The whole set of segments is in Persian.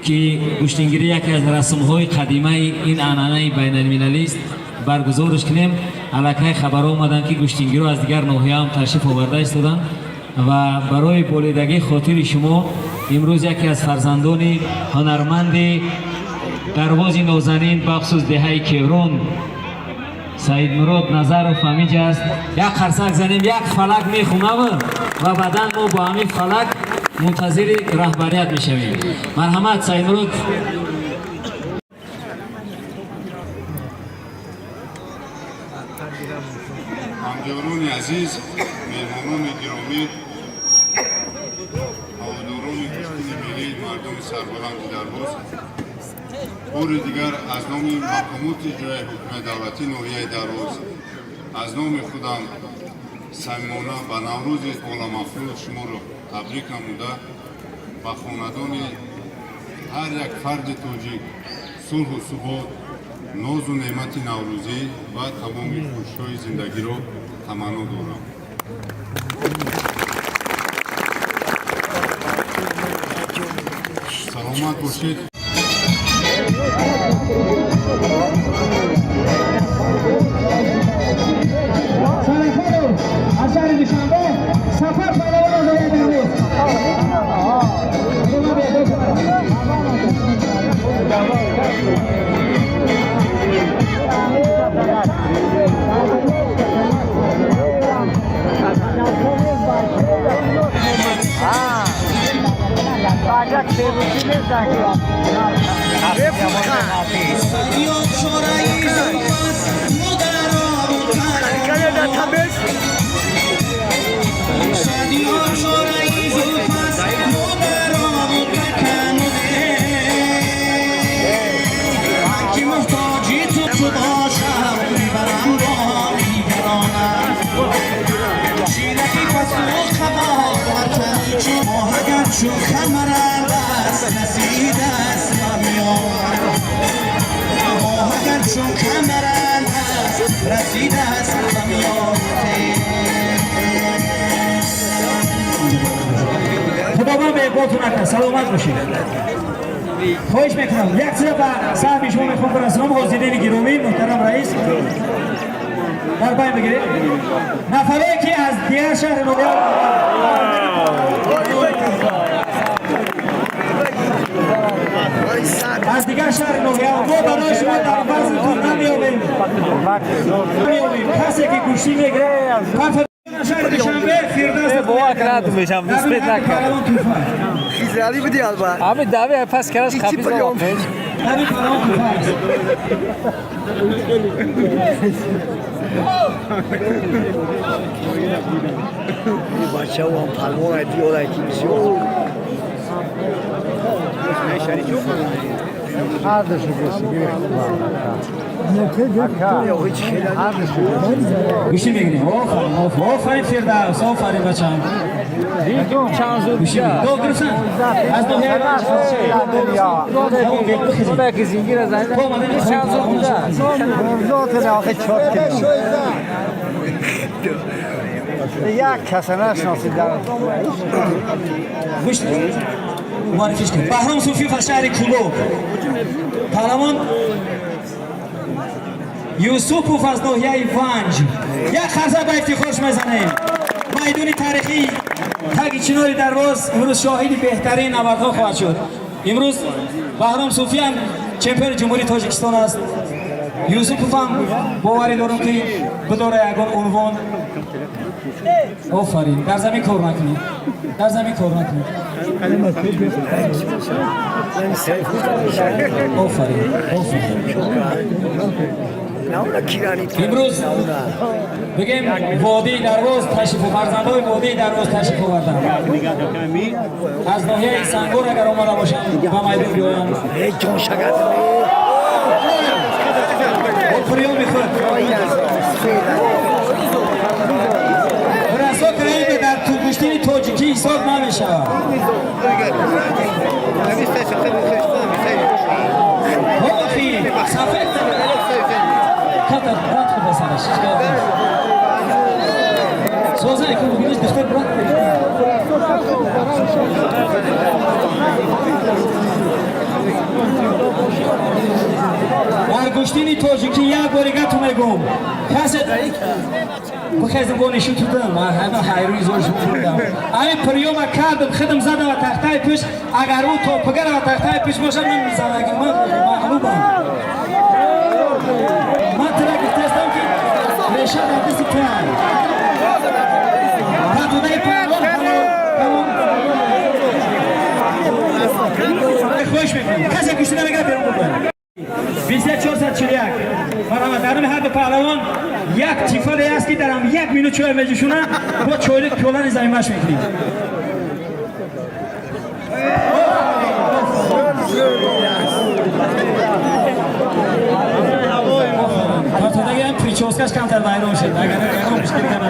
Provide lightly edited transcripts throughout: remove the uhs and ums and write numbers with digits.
که گوشتینگیری یکی از رسم‌های قدیمی این عنعنه بین‌المللی است برگزارش کنیم. الکی خبر آمدن که گوشتینگیرو از دیگر ناحیه هم تشریف آورده استادن و برای بولیدگی خاطر شما امروز یکی از فرزندان هنرمند درواز نازنین بخصوص دهه کیرون سعید مراد نظرов همینج است. یک قرصک زنیم، یک فلک میخونم و بعداً ما با همین فلک منتظر رهبریت میشویم. مرحمت سعید مراد. همجویان عزیز، مهمانان گرامی، هواداران کشتی ملی مردم سربلند درواز، بار دیگر از نام مقامات اجرایی حکم دولتی ناحیه درواز از نام خودم صمیمانه به نوروز عالم‌افروز شما را تبریک نموده و خاندان هر یک فرد تاجیک صلح و ثبات، ناز و نعمت نوروزی و تمام خوشی‌های زندگی را تمنا دارم. سلامت باشید. شو خمران دست نسید است میان ما اگر شو خمران دست رسید است میان خداوند به اقبالتون نکنه. سلامت باشید. خواهش میکنم یک چیز به صاحب شما میخوام برسونم. حاضرین گرامی محترم رئیس در پای بگیرید. نفرایی که از دیگر شهر نویان از دیگر شهر نویان ما برای شما در وزنتون نمیابیم. کسی که گوشتی میگیره شهر دوشنبه فیردوس بوا کرد میشم نسبت نکرد. خیزرانی بودی البته. همین دعوی پس کلاش خبیز آمد. بچه و هم پلوان دیوره که بسیار هردشو بسیاری گوشی میگیریم. آفرین فیردوس، آفرین بچه‌ام. گوشی میگیریم. دو گرفتن از دو خدا که زنگیر از این چند زود بوده ذات آخه چهار کیلو یک کس نشناسی در گوش معرفیش کنیم. بهرام صوفی از شهر کلوب. پهلوان یوسفوف از ناحیه ونج. یک خرزه به افتخارش میزنیم. میدان تاریخی تگ چنار درواز امروز شاهد بهترین نبردها خواهد شد. امروز بهرام صوفی هم چمپیون جمهوری تاجیکستان است. یوسفوف هم باوری دارم که بداره یگان عنوان. آفرین. در زمین کار نکنید. در زمین کار نکنید. آفرین. امروز بگیم وادی درواز تشریف فرزندای وادی درواز تشریف آوردن. از ناحیه سنگور اگر آمده باشند به میدان بیایند. جان شگرد پریام میخواد برسا کنید در تو گوشتین تاجیکی حساب نمیشه. آخی سفید کتا برات خود بسرش سوزنی که بگیرش دختر برات کشتینی تاجیکی یک باریگه تو میگم کسی بخیزم گونشی تو دم همه حیروی زورش بودم همه پریوم کردم خدم زدم و تختای پیش اگر او توپگر و تختای پیش باشم من میزم اگر من مغلوبم من ترا گفتم که ریشه در دستی کنم تا تو دای پایان خوش میکنم کسی کشتی نمیگه بیرون بکنم 20441 مرحمت دارم هر دو پهلوان یک تیفال است که درم 1 مینوت چای میجوشونه با چایلک کلان زایمش میکنیم تا تو دیگه هم پیچوسکش کمتر وایران شد اگر نه مشکل کنه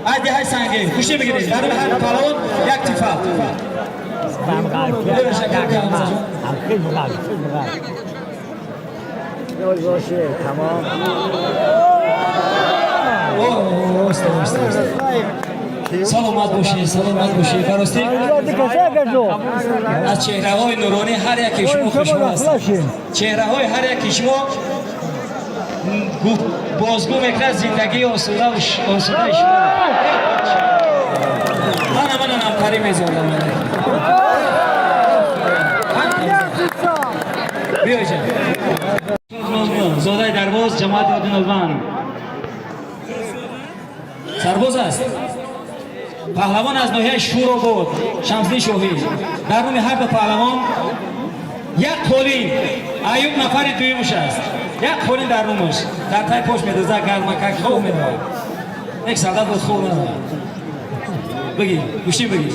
عادی های سنگین گوشه بگیرید در هر پهلوان یک تیفال باشه تمام سلامت باشی فراستی از چهره های نورانی هر یکی شما خوشحال هستید چهره های هر یکی شما بازگو میکنه زندگی آسوده شما من همکاری میذارم بیا جان زاده درباز جماعت یادنالوان سرباز است پهلوان از ناحیه شورو بود شمسدین شاهی در نام هر دو پهلوان یک قولین ایوب نفر دویمش است یک قولین در نامش در تای پشت میدوزه گرمکک خوب میدوزه یک سردار بود خوب نداره بگی گوشتی بگی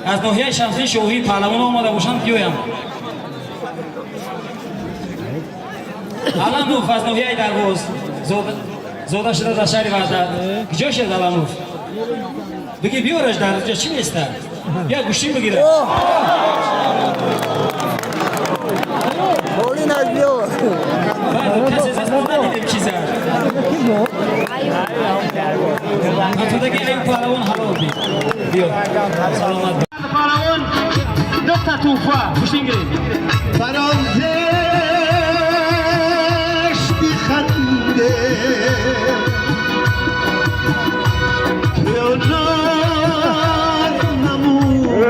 از ناحیه شمسدین شاهی پهلوان آمده باشند بیایم علموف از ناحیه درباز زاده شده در شهر وحدت کجا شد علموف بگی بیارش در اینجا چی میسته بیا گوشتی بگیره بولین از بیار کسی از ما ندیدیم چیزه من تو دیگه این پهلوان حلال بید بیا سلامت پهلوان دکتر توفه گوشتی گیرید خنده پیانات نمون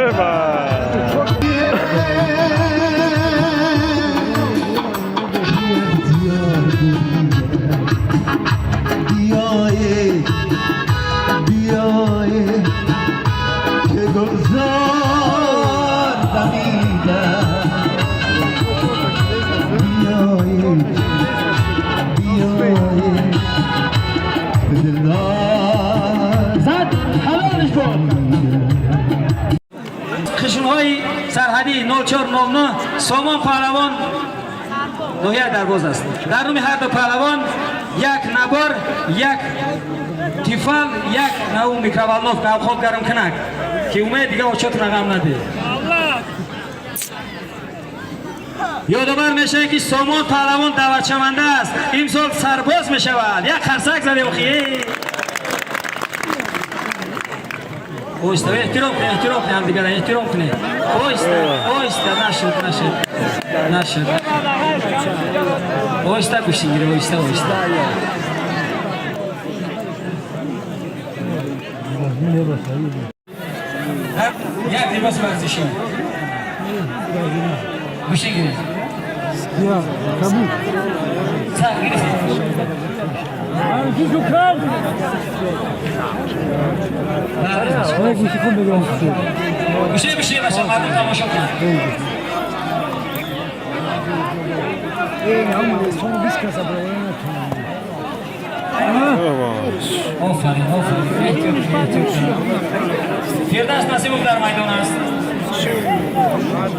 بیایه که گلزار دمیدم خشون‌های سرحدی 0499 سامان پهلوان ناحیه درباز است در نام هر دو پهلوان یک نبار یک تیفال یک نو میکروالنوف که خود گرم کنک که اومد دیگه آچات رقم نده یادآور میشه که سامان پهلوان دعوتشونده است امسال سرباز میشود یک خرسک زده بخیه اوست احترام کنه هم دیگر احترام کنه اوست نشد اوست گوشی گیره اوست یک لباس ورزشی گوشی گیره یا کبوت سر گیره گوشی کن بگم گوشی بشی بچه مردم تماشا کن این همون شما 20 کسا برای آفرین فردست نصیبم در میدان است خب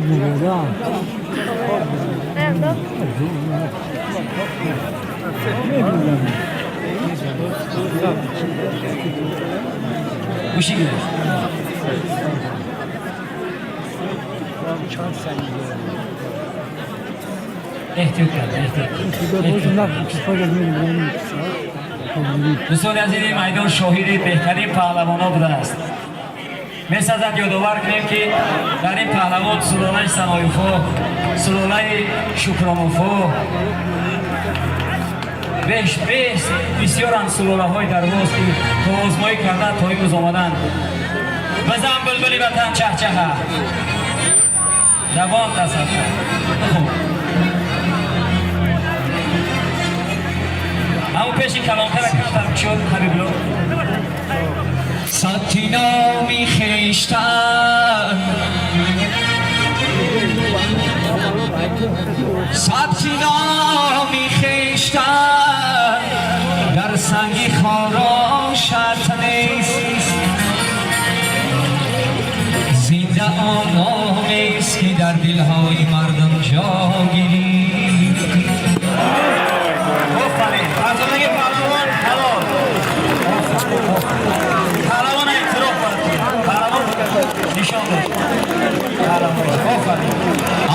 میگه گوشی گرفت. احتیاط کرد. دوستان عزیز، میدان شاهد بهترین پهلوانا بوده است. می‌سازد یادآور کنیم که در این پهلوان سلاله سنایفا، سلاله شکرانوفا، بسیارند سلاله‌های درواز که تا آزمایی کردن تا امروز آمدند. بزن بلبلی وطن چهچهه دوام تصفیه. همون پیشی کلانتر اکنون شد حبیب لو ساتی نامی خیشتن ساتی نامی خیشتن در سنگی خارا شرط نیست زنده آن نامیست که در دلهای مردم جا گیری فرزندگی پهلوان حلال پهلوان اعتراف برد پهلوان نشان داد پهلوان آفرین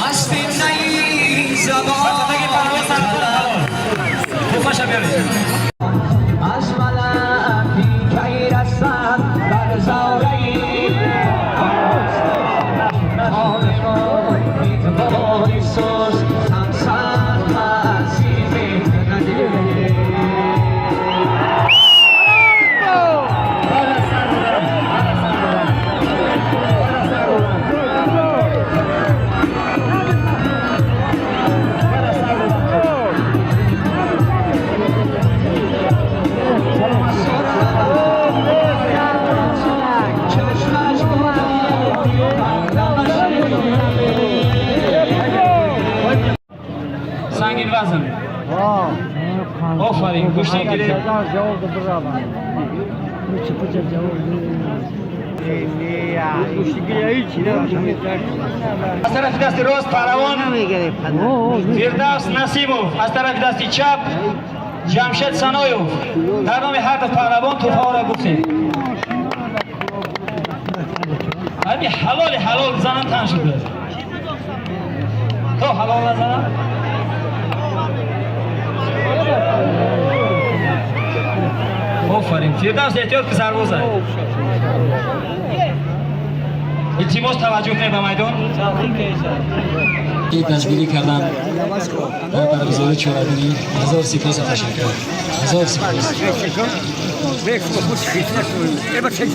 هستی نی زبان فرزندگی پهلوان سرطان حلال خوفش هم بیارید از ملکی که رسد در زارهی آلمان میتوانی سوز همسر عزیزی ندیده سنگین وزن آفرین گوشتن گیری از طرف دست راست پهلوان فردوس نسیموف، از طرف دست چپ جمشید سنایوف. در نام هر دو پهلوان توفا را گفتیم. همین حلال زنن تن شده تو حلال نزنن آفرین فردوس احتیاط که سرباز است. التماس توجه کنید به میدان. این دستگیری کردن در برگزاری چهارمین 1000 سپاس و تشکر. 1000 سپاس. بگی بچه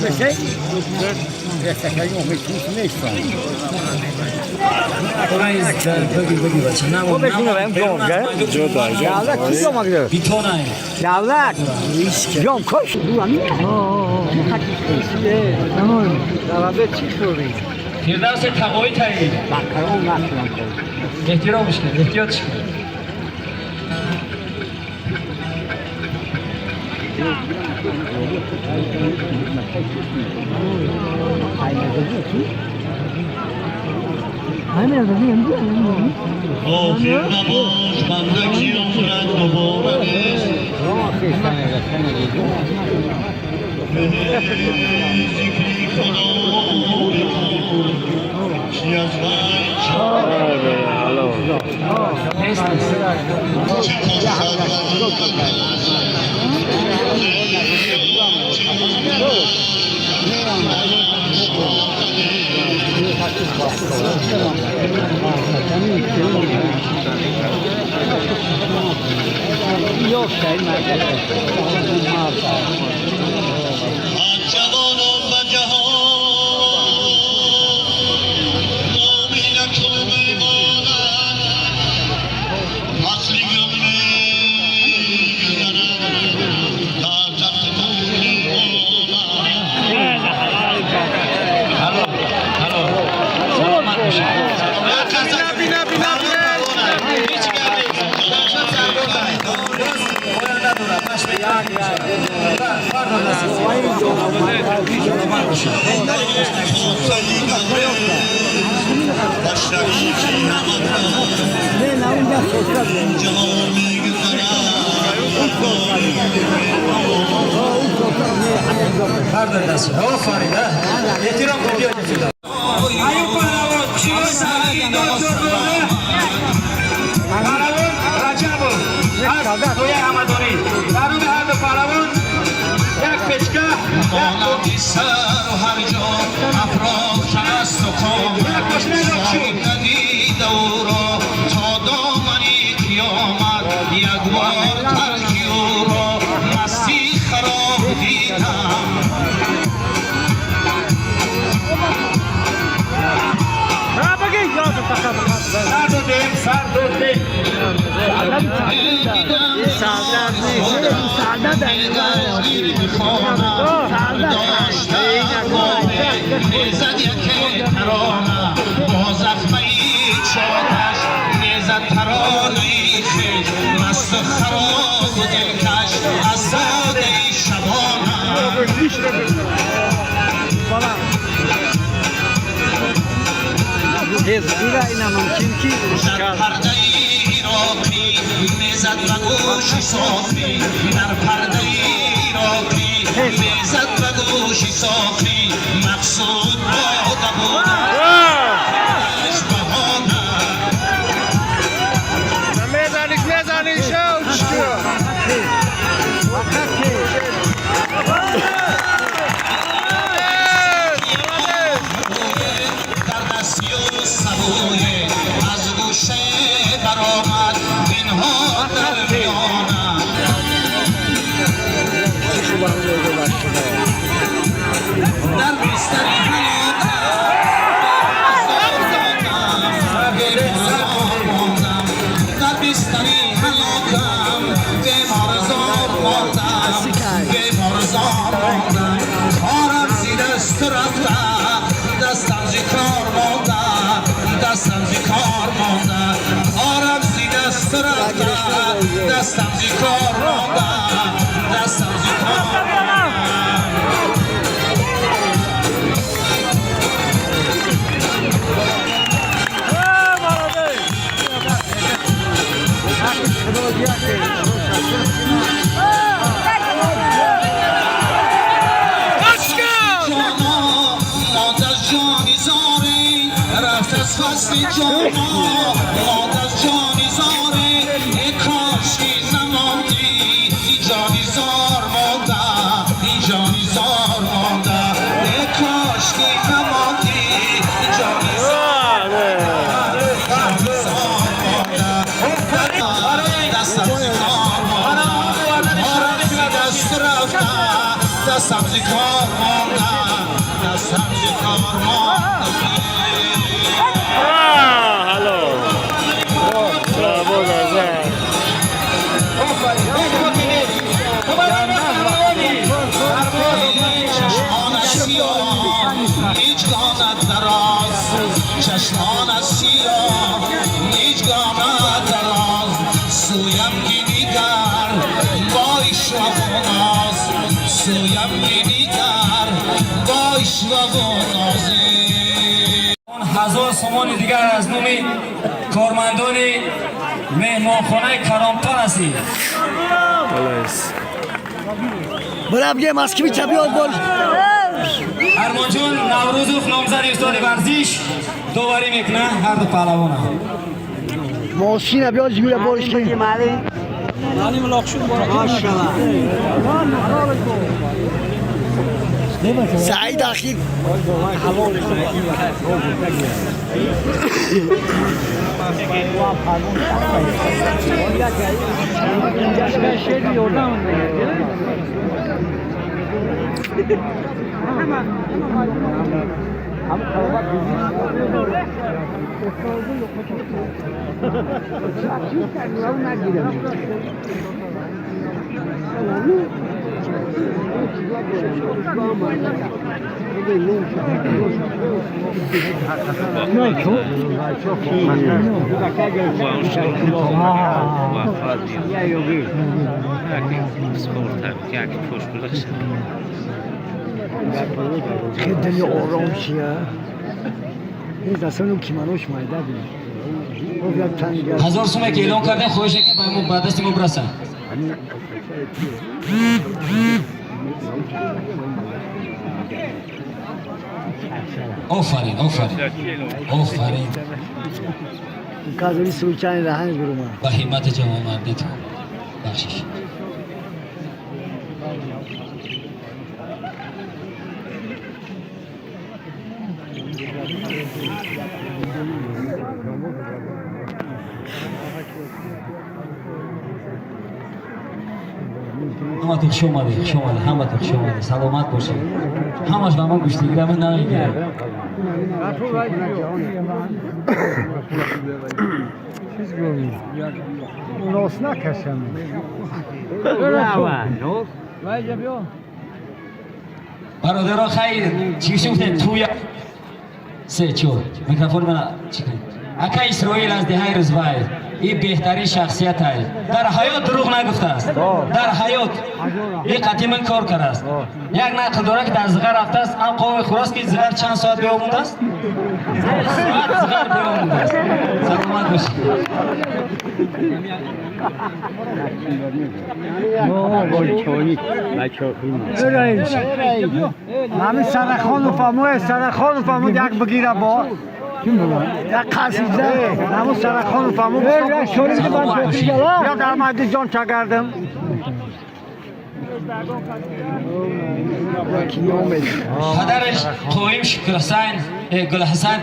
فردوس تقوی تایید احترامش کن احتیاطش کن غافل نباش بندگی عمرت مبارک است ذکری خدای چی از وی جوانان و جهان نامی نکن میمانند اصلی گمه زنند در تخت مولی سلامت باشید. بردار دست آفرین احترام کن بیا جفیدا ایو پهلوان چی هستی دکتر برده پهلوان رجبو از توی همدانی درون هر دو پهلوان یک پچکه مانندی سر و هر جا افراخ است و کام صاحب ندید او را تا دامنی قیامت یک بار ترکی او را مستی خراب دیدم سر دو دیم سر دو دیم نیزد یک ترانه با زخمه چادش نیزد ترانه خیش مست خراب و دلکش از ساده شبانه در پرده عراقی میزد و گوشی صافی در پرده عراقی میزد و گوشی صافی مقصود باده بودش بهانه میزنی شو در دستی و سبویه از گوشه برآمد اینها در میانه در بستری در بستری هلاکم بیمارزار ماندم بیمارزار ماندم کارم زی دست رفته دستم زی کار مانده دستم زی کار مانده کارم زی دست رفته دستم زی کار مانده دستم زی کار مانده فصلی جانا ماد از جانی زاره ای کاشکی نماندی ای جانی زار مانده ای جانی زار مانده ای کاشکی نماندی ای جانی زار مانده دستم زی کار مانده کارم زی دست رفته دستم زی کار مانده دستم زی کار مانده چشمان سیاه نیج گامد دراز سویم گینیگر بایش و ناز سویم گینیگر بایش و نازی 1000 سومان دیگر از نام کارمندان مهمانخانه کرامتان هستید. برم یه مسکی بیاد بول ارمان جون نوروزوف نامزد استاد ورزش دوباره میکنه هر دو پهلوان ماشین بیاد جوی بولش کنی معلم لاخ شد ماشاءالله سعید اخی خیلی آرام شیه. این دستانو کیمانوش مایده بید. 1000 سومه که اعلان کردن خواهشه که به دست ما برسن. آفرین آفرین. کازوری سوچانی رهنگ برو ما. با همت جوان مردی تو بخشش. همه تو خوش اومده همه تو خوش اومده سلامت باشید همش به من گوشتگیره من نمیگیره اوناس نکشم برادرها خیر چی شفتن توی 3 4 میکروفون من چی کنید اکا اسرائیل از دهه رزوای این بهترین شخصیت است در حیات دروغ نگفته است در حیات این قدیم من کار کرده است یک نقل داره که در زغر رفته است هم قوم خوراست که زغر چند ساعت بیامونده است 3 ساعت زغر بیامونده است سلامت باشید همین سرخان فهمود یک بگیره با یک قصیده همون سرخان فهمود یا در مجلس جان چگردم پدرش قایم گل حسین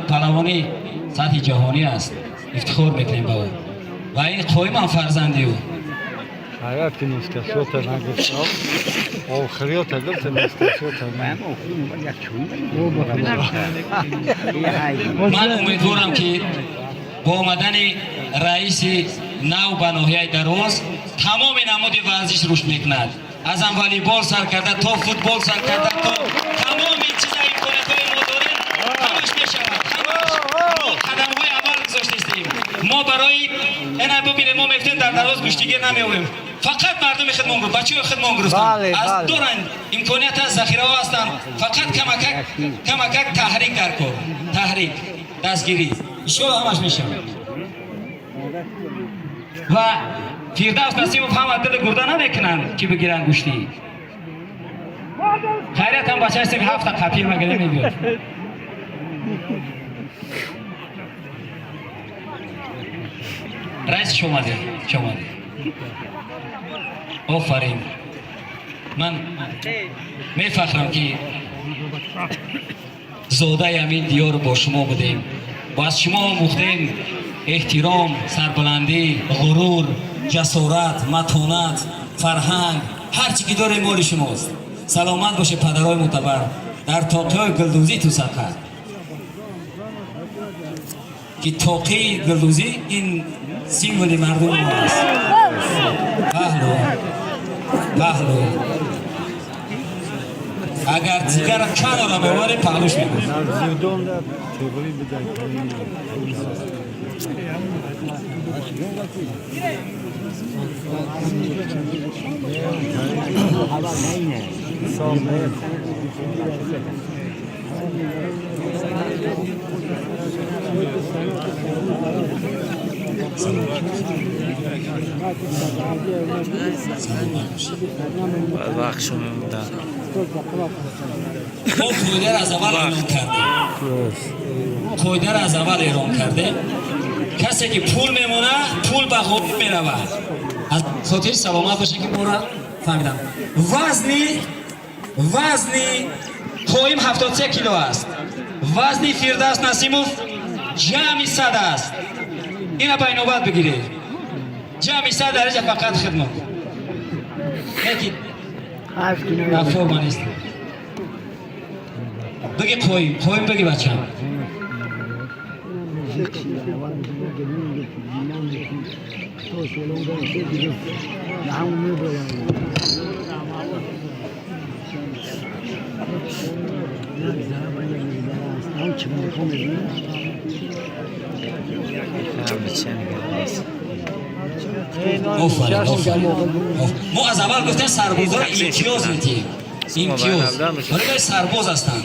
پهلوانی سطح جهانی است افتخار میکنیم با او و این قایم هم فرزندی او حیاتی نیست که صوت نگفتم آخریات گفت نیست که صوت من امیدوارم که با آمدن رئیس نو به ناحیه دروز تمام نمود ورزش رشد میکند از والیبال سر کرده تا فوتبال سر کرده تا تمام چیزهای امکاناتهای ما داریم همش میشود ما قدم‌های اول گذاشتیم ما برای اینا ببینیم ما میفتیم در دروز گشتیگیر نمیویم فقط مردم خدمانگو بچه‌های خدمانگو گرفتن از دورن امکانات از ذخیره ها هستند فقط کمک تحریک در کار تحریک دستگیری ایشالا همش میشه و فیردوس نسیموف هم دل گرده نمیکنن که بگیرن گوشتی خیرت هم بچه هستی که 7 قپی مگه نمیگیرد رئیس شماده آفرین من میفخرم که زاده همین دیار با شما بودیم و از شما مختیم احترام، سربلندی، غرور، جسارت، متانت، فرهنگ هر چی که داره مال شماست سلامت باشه پدرای معتبر در تاقی‌های گلدوزی تو سرکر که تاقی گلدوزی این سیمبولی مردم ما است پهلو اگر دیگر کن را بباره پهلوش میگوز قویده را از اول ایران کرده کسی که پول میمونه پول به خود میرود از خاطر سلامت باشه که ما را فهمیدم وزنی قایم 73 کیلو است وزنی فیردوس نسیموف جمعی 100 است اینا به نوبت بگیرید جمعی 100 درجه فقط خدمت یکی افرما نیست بگی قایم بگی بچه هم ما از اول گفتیم سربازای امتیاز میتیم امتیاز ولی سرباز هستند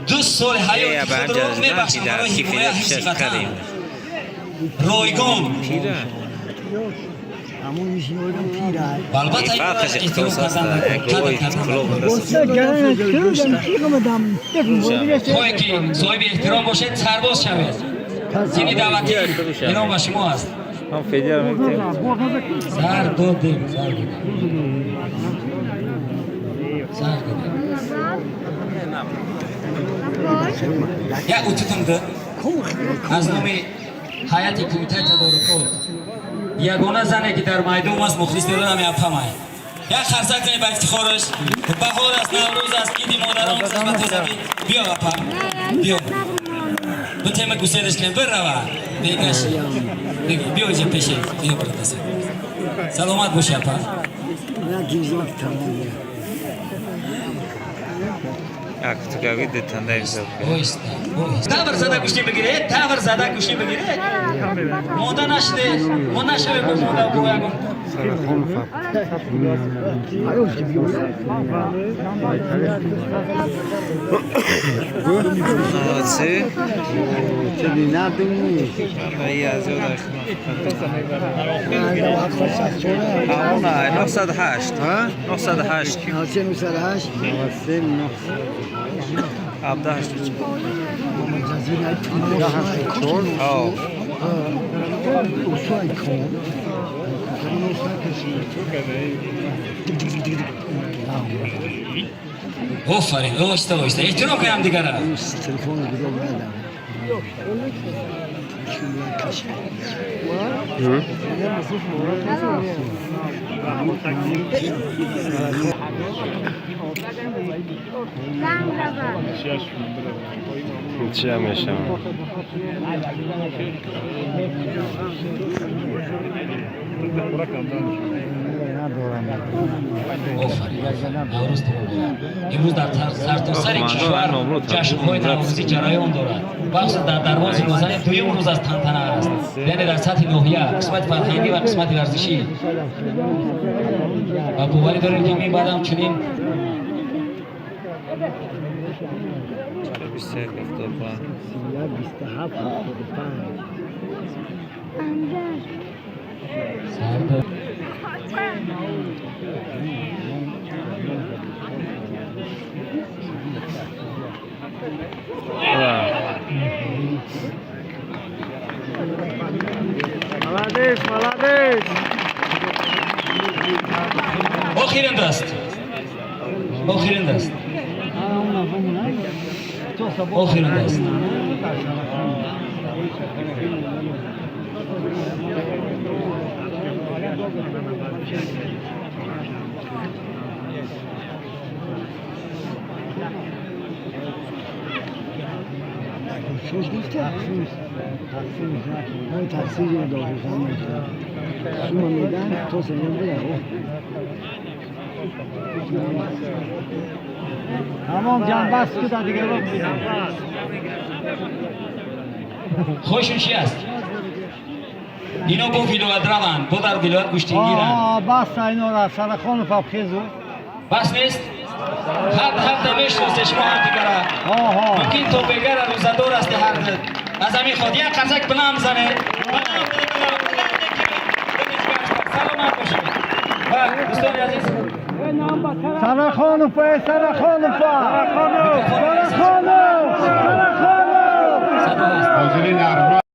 2 سال حیات خود را میبخشند برای حمایت حفظ وطن رایگان البته این را احترام کردن خواهی که صاحب احترام باشد سرباز شوید چینی دعوتی اینام به شما است سر دادیم یک اوتتم ده از نام حیات کمیته تدارکات یگانه زنی که در میدان است مخلص دارم یفهمه یک خرسک کنی به افتخارش بهار است نوروز است عید مادران قسمت زمین بیا اپا بیا دو تیم گوسیدش کنیم بر روا بیگش بیا اینجا پیشه بیا برد است سلامت باشی اپا Aktukavi de tandayız. Oysa. Tavır zada kuşni begire, tavır zada kuşni begire. Moda naşte, moda şöyle moda koyalım. Nasıl? Tabii ne yapayım? İyi yazıyorlar. Ona 908. Ha? 908. 908. Abda 8. Oh. Aferin, oysta. İhtiram koyalım digara. Telefonu güzel nerede? چه میشه امروز در سرتاسر کشور جشن‌های نوروزی جریان دارد. بخش در دروازه روزانه دویم روز از تنتنه است. یعنی در سطح ناحیه قسمت فرهنگی و قسمت ورزشی. و باوری داریم که این بعد هم چنین Молодец. آخرین دست Söz gitti. Ben taksiyle doğru Şuma meydan tosununda ya o. Tamam can bas ki da دیگه وقت خوشون چی است؟ اینا با ولایت روند با در ولایت گوشتین گیرن بس اینا را سرخان و خیزو بس نیست؟ هفته میشناسه شما هم دیگره ممکن تو بگر روزدار است هر دل از همین خود یک قزک بلند زنه سلامت باشید دوستان عزیز سرخان و پای